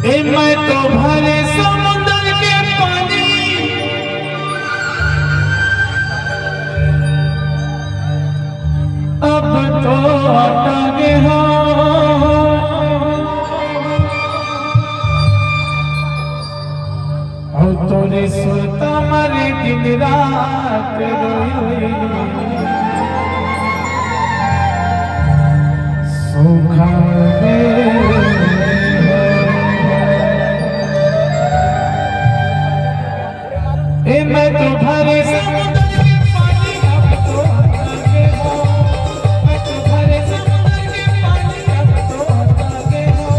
मैं तो भरे समुद्र के पानी अब तो हटाने हो तोरे सुरता मरे दिन रात रोई सुखा मैं तो भरे समुद्र के पानी अब तो हटाने हो मैं तो भरे समुद्र के पानी अब तो हटाने हो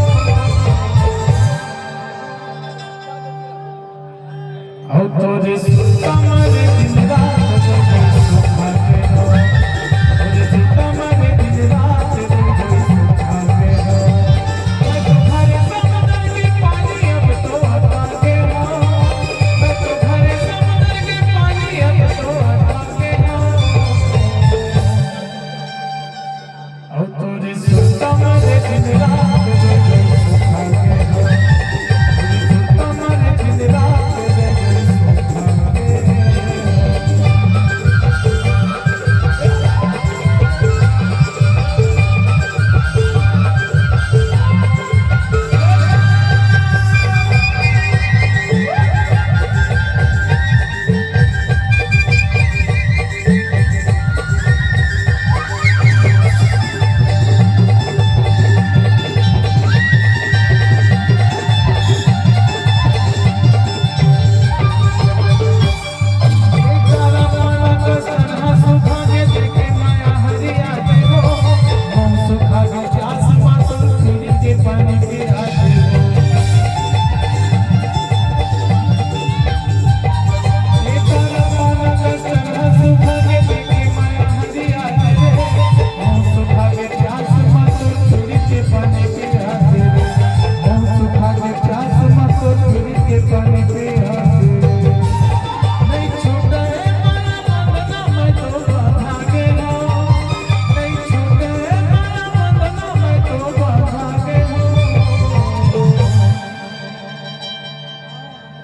तोरे सुरता मरे दिन रात रोई सुखा हो तोरे सुरता मरे दिन रात रोई सुखा हो मैं तो भरे समुद्र के पानी अब तो हटाने हो मैं तो भरे समुद्र के पानी अब तो हटाने हो तोरे सुरता मरे दिन रात रोई सुखा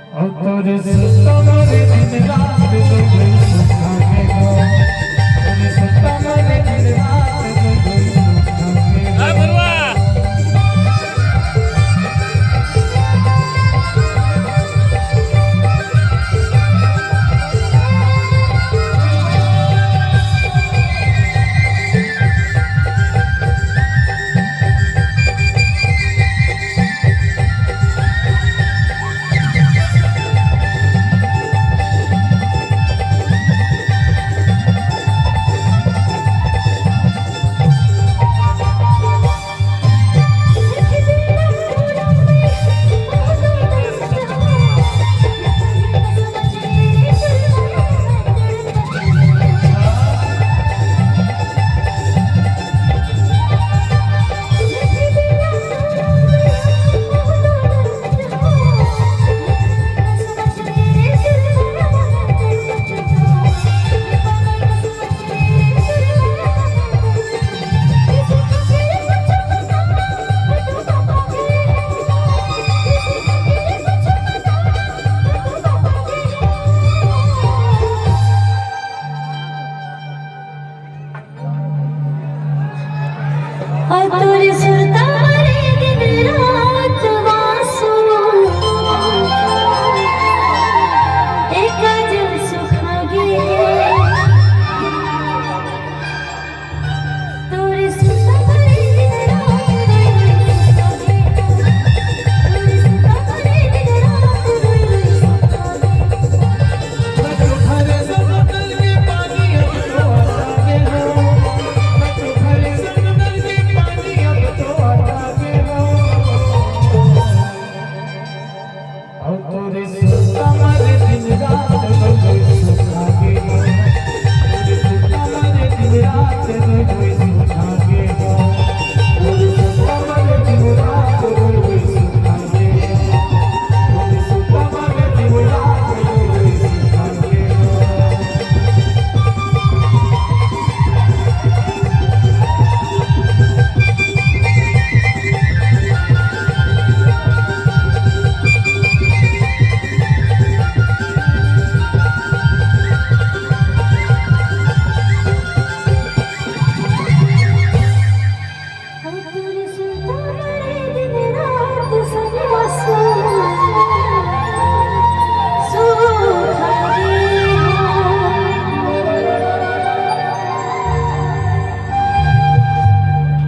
हो तोरे सुरता मरे दिन रात तोरे सुरता मरे दिन रात रोई सुखा हो तोरे सुरता मरे दिन रात रोई सुखा हो तोरे सुरता मरे दिन रात वासु एक जब सुखा गे तोरे सुरता मरे दिन रात रोई सुखा गे तोरे सुरता मरे दिन रात रोई सुखा गे मैं तो भरे समुद्र के पानी अब तो हटाने हो मैं तो भरे समुद्र के पानी अब तो हटाने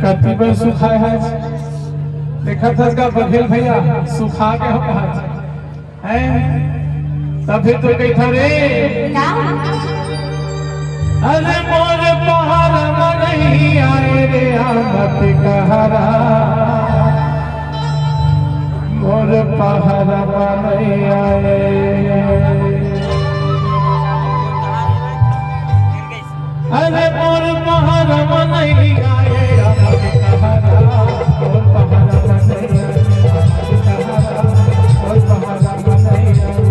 कति बार सुखाए है देखा था इसका बघेल भैया सुखा के हो कहा है तभी तो कही था रे अरे मोर पहाड़ नहीं आए रे आमत कहरा मोर पहाड़ नहीं आए अरे मोर पहाड़ नहीं आए आमत कहरा मोर पहाड़ नहीं आए आमत कहरा मोर पहाड़ नहीं आए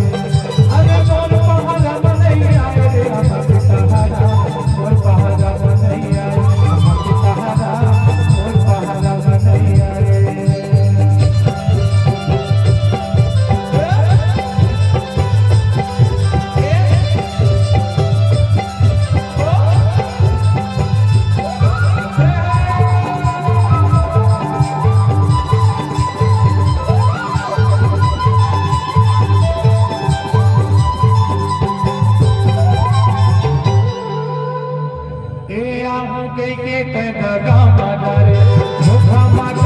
अरे मोर पहाड़ नहीं आए रे आमत कहरा मोर पहाड़ नहीं आए आमत कहरा मोर पहाड़ नहीं आए के दगा मारे मुखा मारे